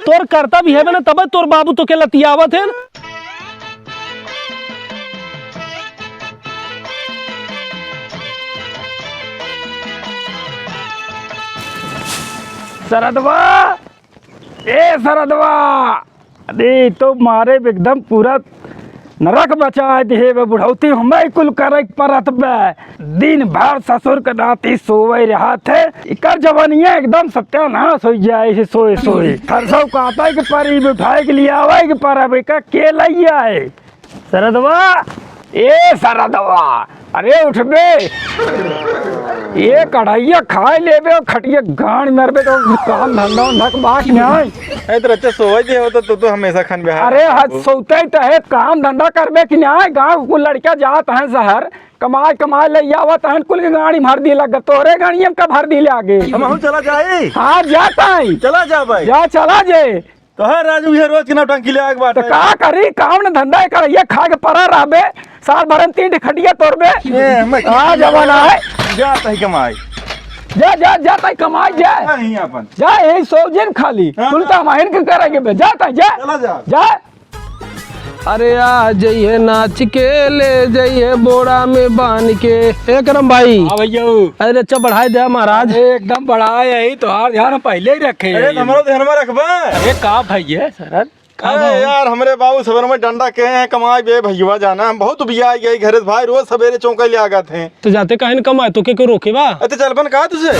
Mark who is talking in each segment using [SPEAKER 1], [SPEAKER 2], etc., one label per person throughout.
[SPEAKER 1] तोर करता भी है मैंने तब तोर बाबू तो के लतियावत है।
[SPEAKER 2] सरदवा, ए सरदवा, अरे तो मारे एकदम पूरा नरक बचा दे बुढ़ौती हमें कुल करे परत में दिन भर ससुर के नाती सोवे रहा थे इकर जवानिया एकदम सत्यानाश हो जाए सोए सोए थरसो कहता है कि परी उठाए के लिए आवे कि पर के लइया है। सरदवा, ए सरदवा, अरे उठ बे, ये कढ़ाइया खाए लेबे और खटिया गाड़ मरबे तो काम धंधा धक बात नहीं।
[SPEAKER 3] तो अच्छा सोवे दे हो तो हमेशा खान बिहार।
[SPEAKER 2] अरे हद सोते तो है काम धंधा करबे कि नहीं। गाँव को लड़का जात है शहर कमाए कमाए ले आवत है कुल के गाड़ी भर दी लग तोरे गाड़िया का भर दी आगे
[SPEAKER 3] हम चला जाए।
[SPEAKER 2] हाँ जाता है,
[SPEAKER 3] चला जा भाई,
[SPEAKER 2] जा चला जे
[SPEAKER 3] तो है राजू ये रोज के टंकी ले आके बात
[SPEAKER 2] तो का करी काम न धंधा कर ये खा के परा रहबे साल भर में 3 खटिया तोड़बे। हाँ जवाना है
[SPEAKER 3] जाता ही कमाई,
[SPEAKER 2] जा जा जाता कमाई जाए
[SPEAKER 3] नहीं अपन
[SPEAKER 2] जा यही सोजन खाली कुलता माहिर के करेंगे बे जाता जा
[SPEAKER 3] चला जा
[SPEAKER 2] जा।
[SPEAKER 1] अरे आ जाइए नाच के ले जाइए बोरा में बांध के। ए करम भाई,
[SPEAKER 2] हाँ भैया,
[SPEAKER 1] अरे अच्छा बढ़ाई दे महाराज।
[SPEAKER 2] एकदम बढ़ा यही तो हार ध्यान पहले ही रखे।
[SPEAKER 3] अरे हमारा ध्यान में रखबा।
[SPEAKER 2] अरे का भैया सरद,
[SPEAKER 3] अरे यार हमरे बाबू सवेर में डंडा के हैं कमाई बे भैया जाना हम बहुत बिया गई घर भाई रोज सवेरे चौंका ले आगा थे
[SPEAKER 1] तो जाते कहीं न कमाए तो के रोके बा।
[SPEAKER 3] अरे चलबन कहा तुझे।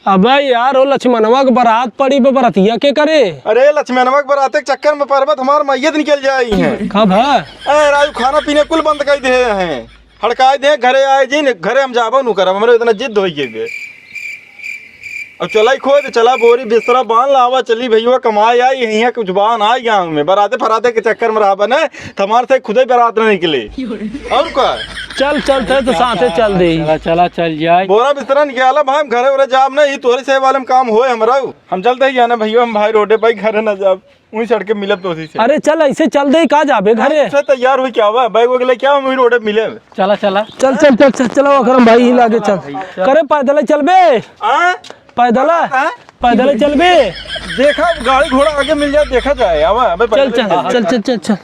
[SPEAKER 1] अबे यार वो लक्ष्मणवा के बारात पड़ी पे बरातिया के करे।
[SPEAKER 3] अरे लक्ष्मणवा के बराते के चक्कर में पर्वत हमार मैयत निकल जाई है।
[SPEAKER 1] कब है?
[SPEAKER 3] अरे राजू खाना पीने कुल बंद कर दे हैं हड़काए दे घरे आए जी घरे हम जाबो नु करब हमरे इतना जिद होई के अब चला खोद चला बोरी बिस्तरा बांध लावा चली भैया कमाए आई यहीं कुछ बान आई गाँव में बराते फराते के चक्कर में रहा बने हमारे से खुद ही बारात न निकले और क्या।
[SPEAKER 1] चल चल थे तो साथे चल दे।
[SPEAKER 2] चला चला चल जाए
[SPEAKER 3] बोरा बिस्तरा निकाला भाई घरे उरे जाब नहीं तोरी से वाले में काम होए हमरा हम चलते ही जाना भैया हम भाई रोडे भाई घरे न जाब वहीं चढ़ के मिलब तो उसी से।
[SPEAKER 1] अरे चल ऐसे चल दे कहा जाबे घरे
[SPEAKER 3] से तैयार हुई क्या हुआ बैग वगैरह क्या वहीं रोडे मिले।
[SPEAKER 2] चला चला
[SPEAKER 1] चल चल चल चल चलो अकरम भाई ही लागे चल करे पैदल चल बे पैदल पैदल चल बे
[SPEAKER 3] देखा गाड़ी घोड़ा आगे मिल जाए देखा जाए आवा
[SPEAKER 1] चल चल चल चल चल चल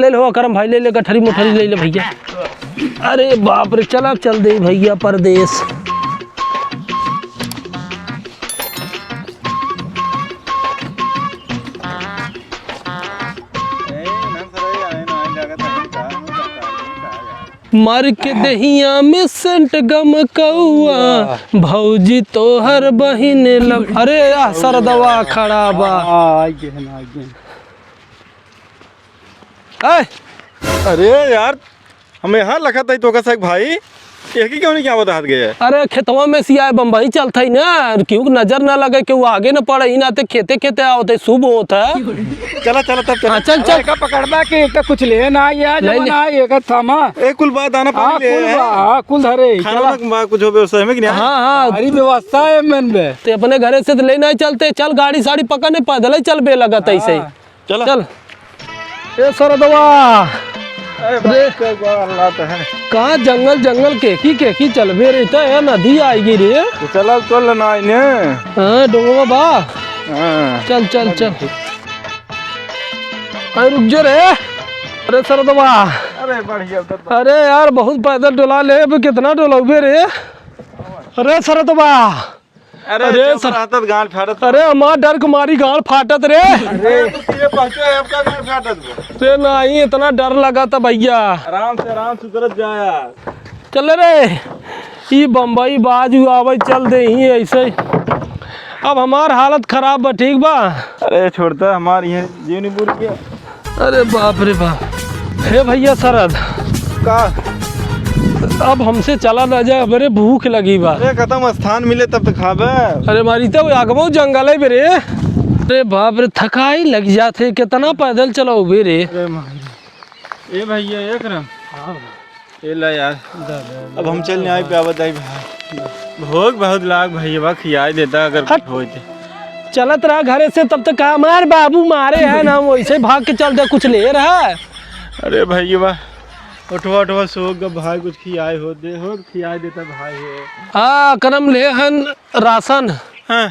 [SPEAKER 1] ले लो करम भाई ले ले गठरी मुठरी ले ले भैया। अरे बाप रे चला चल दे भैया परदेश। मर के दहिया में सेंट गम कौआ भौजी तोहर बहिन लग। अरे सरदवा खड़ा बा।
[SPEAKER 3] अरे यार हमें यहाँ लखा था तो का भाई एक ही क्यों नहीं क्या बता गया।
[SPEAKER 1] अरे खेतवा में सिया बम्बई चलता ही ना क्यों नजर ना लगे कि वो आगे न पड़े ना ते खेते खेते आओते शुभ होता है।
[SPEAKER 3] चला चला तब चला
[SPEAKER 1] चल चल
[SPEAKER 2] का पकड़बा के एक कुछ ले ना यार जमाना एक थामा
[SPEAKER 3] एक कुल बात आना
[SPEAKER 2] हाँ
[SPEAKER 3] पानी ले
[SPEAKER 2] हाँ कुल धरे
[SPEAKER 3] खाना ना कुछ हो व्यवस्था में कि नहीं।
[SPEAKER 1] हाँ हाँ
[SPEAKER 2] हरी व्यवस्था है मन बे
[SPEAKER 1] ते अपने घरे से तो ले नहीं चलते चल गाड़ी साड़ी पकड़ने पैदल ही चल बे लगा ऐसे ही
[SPEAKER 3] चला
[SPEAKER 1] चल। ए सरदवा
[SPEAKER 3] अल्लाह तो है
[SPEAKER 1] कहाँ जंगल जंगल के चलबे रे तो नदी आएगी रे।
[SPEAKER 3] तो चला चल ना इने
[SPEAKER 1] हाँ डोंगवा बा
[SPEAKER 3] हाँ
[SPEAKER 1] चल चल चल अरे रुक जो रे। अरे सरदवा
[SPEAKER 3] अरे बढ़िया
[SPEAKER 1] अरे यार बहुत पैदल डोला ले कितना डोलोगे रे। अरे सरदवा
[SPEAKER 3] अरे सर गांड फाटत
[SPEAKER 1] अरे हमार डर कुमारी गांड फाटत रे।
[SPEAKER 3] अरे तो ये पहुंचे आपका गांड फाटत
[SPEAKER 1] रे नहीं इतना डर लगा था भैया।
[SPEAKER 3] आराम से उतरत जाया
[SPEAKER 1] चल रे ये बम्बई बाजू आवे चल दे ही ऐसे। अब हमार हालत खराब बा ठीक बा।
[SPEAKER 3] अरे छोड़ता हमारी ये जीवनी बुरी क्या।
[SPEAKER 1] अरे बाप रे बाप हे भैया सरद
[SPEAKER 3] का
[SPEAKER 1] अब हमसे चला ना जाए बड़े भूख लगी बा।
[SPEAKER 3] अरे खत्म स्थान मिले तब तो खाबे।
[SPEAKER 1] अरे मारी तो आगमो जंगल है बेरे। अरे बाप रे थकाई लग जाते कितना पैदल चलाओ बेरे।
[SPEAKER 3] ए भैया एक रम ए ला यार अब हम चलने आए प्यावत आई भाई भोग बहुत लाग भैया खियाई देता अगर हो जाए
[SPEAKER 1] चलत रहा घरे से तब तक हमारे बाबू मारे है ना वैसे भाग के चलते कुछ ले रहा है।
[SPEAKER 3] अरे भैया उठवा सो भाई कुछ खियाए हो खियाए देता भाई है।
[SPEAKER 1] हाँ करम ले हन राशन
[SPEAKER 3] हाँ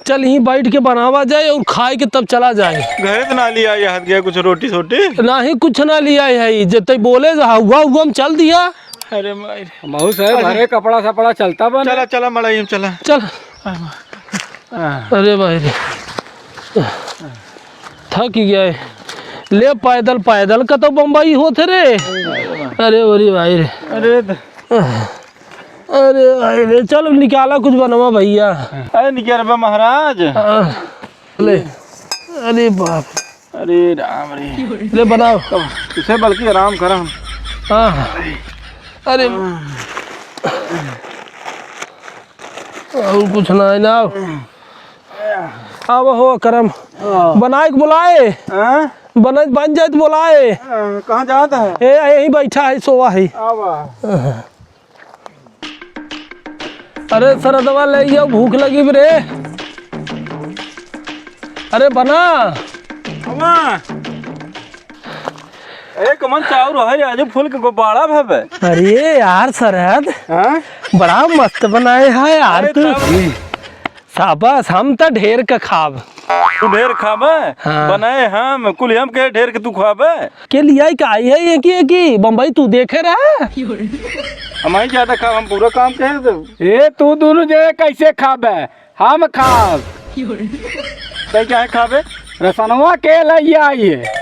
[SPEAKER 1] चल यहीं बैठ के बनावा जाए और खाए के तब चला जाए।
[SPEAKER 3] घरे तो ना लिया ये हाथ गया कुछ रोटी सोटी।
[SPEAKER 1] नहीं कुछ ना लिया है जते बोले हुआ हुआ हम चल दिया।
[SPEAKER 3] अरे माई
[SPEAKER 2] महू साहब अरे कपड़ा सपड़ा चलता बन।
[SPEAKER 3] चला चला मड़ाई चला
[SPEAKER 1] चल। अरे भाई रे थक ही गया ले पैदल पैदल का तो बम्बई होते रे। अरे भाई रे अरे भाई रे चल निकाला कुछ बनवा भैया।
[SPEAKER 3] अरे निकल बा महाराज।
[SPEAKER 1] ले अरे बाप
[SPEAKER 3] अरे राम रे
[SPEAKER 1] ले बनाओ
[SPEAKER 3] तुझे बल्कि आराम करा हम।
[SPEAKER 1] हाँ अरे और कुछ ना है ना अब हो करम बनाए के बुलाए बन जाए तो बुलाए।
[SPEAKER 3] कहाँ जाता है?
[SPEAKER 1] यहीं बैठा है सोवा है। अरे सर दवा ले जाओ भूख लगी भी रे। अरे बना
[SPEAKER 3] कमन चाउर है आज फूल के गुब्बारा भवे।
[SPEAKER 1] अरे यार सरहद बड़ा मस्त बनाए है यार तू। शाबाश हम तो ढेर का खाब।
[SPEAKER 3] तू ढेर खाबे?
[SPEAKER 1] हाँ।
[SPEAKER 3] बनाए हम कुल हम के ढेर के तू खाबे
[SPEAKER 1] के लिए का आई है ये की बम्बई तू देखे रहा।
[SPEAKER 3] हमारी ज्यादा खाब हम पूरा काम कह दो।
[SPEAKER 2] ए तू दोनों जगह कैसे खाबे? हम खाब
[SPEAKER 3] क्या है खाबे?
[SPEAKER 2] रसनवा के लिए आई है।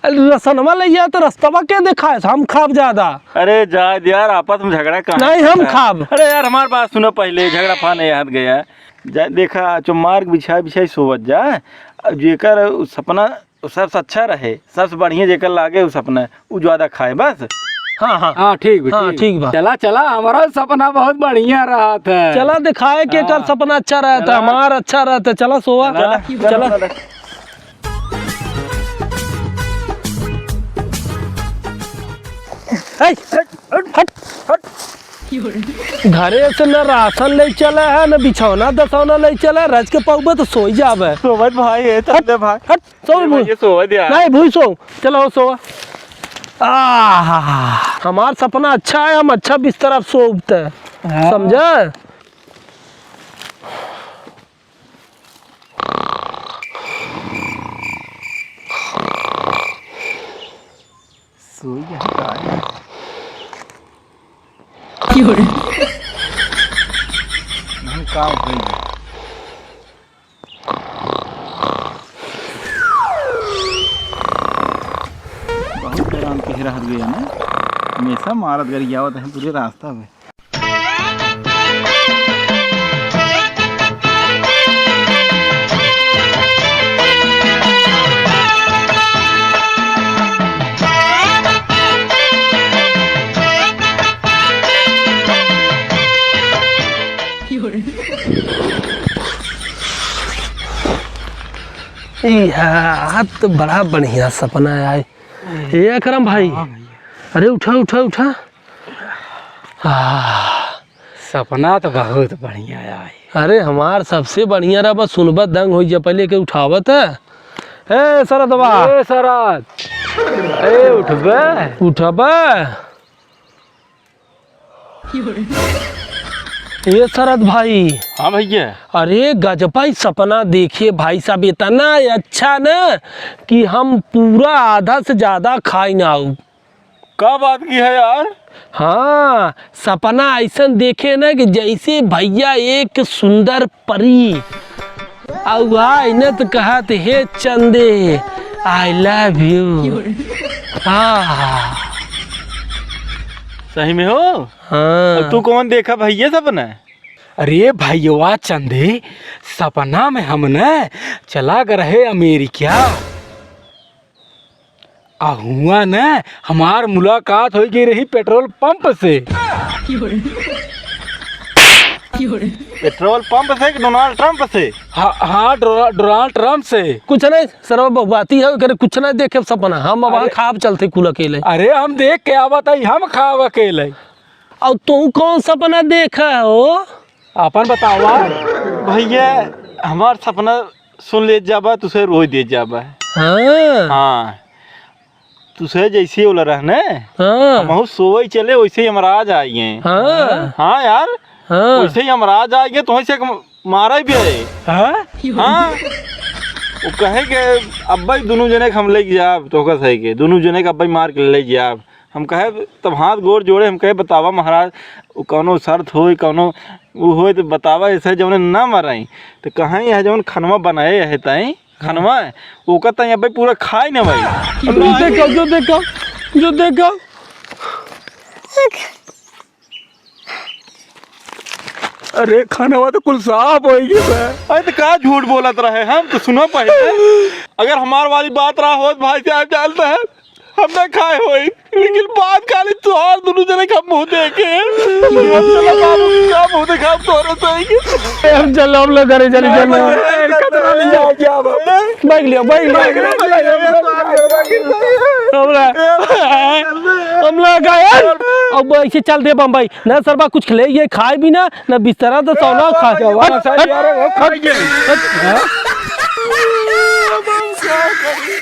[SPEAKER 1] रसनवा ले तो रस्तवा के देखा है हम खाब ज्यादा।
[SPEAKER 3] अरे जा यार आपस में झगड़ा कहाँ?
[SPEAKER 1] नहीं हम खाब।
[SPEAKER 3] अरे यार हमारी बात सुनो पहले झगड़ा फाने याद गया जा देखा जो मार्ग बिछाई सोवत जा जेकर सपना सबसे अच्छा रहे सबसे बढ़िया जेकर लागे उस सपना वो ज्यादा खाए बस।
[SPEAKER 1] हाँ
[SPEAKER 2] ठीक
[SPEAKER 1] हाँ ठीक बा।
[SPEAKER 2] चला चला हमारा सपना बहुत बढ़िया रहा था।
[SPEAKER 1] चला दिखाए के कर सपना अच्छा रहता हमारा अच्छा रहता। चला सोवा चला। घरे से न राशन ले चला है न बिछौना दसौना ले चला रज के पौबे तो सोई जावे।
[SPEAKER 3] सोवत भाई है चल भाई
[SPEAKER 1] हट सो
[SPEAKER 3] ये सोवत यार
[SPEAKER 1] नहीं भूई सो चलो सोवा। हमार सपना अच्छा है हम अच्छा बिस्तर अब सोते हैं समझा।
[SPEAKER 3] सोई है काम बहुत हैरान कह रहा गया ना हमेशा मारत गरी आवत है पूरे रास्ता में।
[SPEAKER 1] यार तो बड़ा बढ़िया सपना है ये अकरम भाई। अरे उठा उठा उठा।
[SPEAKER 2] सपना तो बहुत बढ़िया है।
[SPEAKER 1] अरे हमार सबसे बढ़िया रहा बस सुनबत दंग हो जाए पहले के उठावत है। ए सरदवा
[SPEAKER 2] ए सरद ए उठबे
[SPEAKER 1] उठबे। ये शरद भाई।
[SPEAKER 3] हाँ भैया।
[SPEAKER 1] अरे गजबाई सपना देखिए भाई साहब इतना अच्छा ना कि हम पूरा आधा से ज्यादा खाई ना आऊ।
[SPEAKER 3] क्या बात की है यार?
[SPEAKER 1] हाँ सपना ऐसा देखे ना कि जैसे भैया एक सुंदर परी आने तो कहा हे चंदे आई लव यू। हाँ
[SPEAKER 3] सही में हो?
[SPEAKER 1] हाँ
[SPEAKER 3] तू कौन देखा भैया सपना?
[SPEAKER 2] अरे भैया चंदे सपना में हम न चला गए रहे अमेरिका हुआ न हमार मुलाकात हो गई रही पेट्रोल पंप से।
[SPEAKER 3] पेट्रोल पंप से कि डोनाल्ड ट्रंप से?
[SPEAKER 2] हाँ डोनाल्ड ट्रंप से।
[SPEAKER 1] कुछ नहीं सर बाती है करे कुछ नहीं देखे सपना हम अब खाब चलते कुल अकेले।
[SPEAKER 2] अरे हम देख के आवत है हम खाब अकेले।
[SPEAKER 1] और तू कौन सपना देखा हो
[SPEAKER 2] अपन बतावा।
[SPEAKER 3] भैया हमार सपना सुन ले जाबा तुझे रोज दे जाबा।
[SPEAKER 1] हाँ
[SPEAKER 3] हाँ तुझे जैसे बोला रहने
[SPEAKER 1] हाँ
[SPEAKER 3] हम सोवे चले वैसे ही हमारा आज आइए।
[SPEAKER 1] हाँ
[SPEAKER 3] हाँ यार
[SPEAKER 1] हाँ
[SPEAKER 3] वैसे ही हमरा जाएंगे तो से मारा ही भी है।
[SPEAKER 2] हाँ
[SPEAKER 3] हाँ वो कहे के अब्बा दोनों जने के हम ले जाब तो का सही के दोनों जने के अब्बा मार के ले जाब। हम कहे तब हाथ गोर जोड़े हम कहे बतावा महाराज वो कौनो शर्त हो कौनो वो हो तो बतावा ऐसे जौन ना मराई तो कहाँ है जौन खनवा बनाए है ताई खनवा वो कहता है भाई पूरा खाए ना भाई।
[SPEAKER 1] जो देखो
[SPEAKER 2] अरे खाना तो कुल साफ होगी।
[SPEAKER 3] अरे तो क्या झूठ बोलत रहे हम तो सुनो पहले अगर हमार वाली बात रहा हो भाई साहब जानता है हमने खाए हो लेकिन बात खाली तो और दोनों जने का मुंह देखे क्या मुंह देखा हम तोरे तो
[SPEAKER 1] हम चल हम लोग घरे चले बैग लिया हम लोग यार अब ऐसे चल दे बम्बई ना सरबा कुछ खिले ये खाए भी ना बिस्तरा तो सोना खा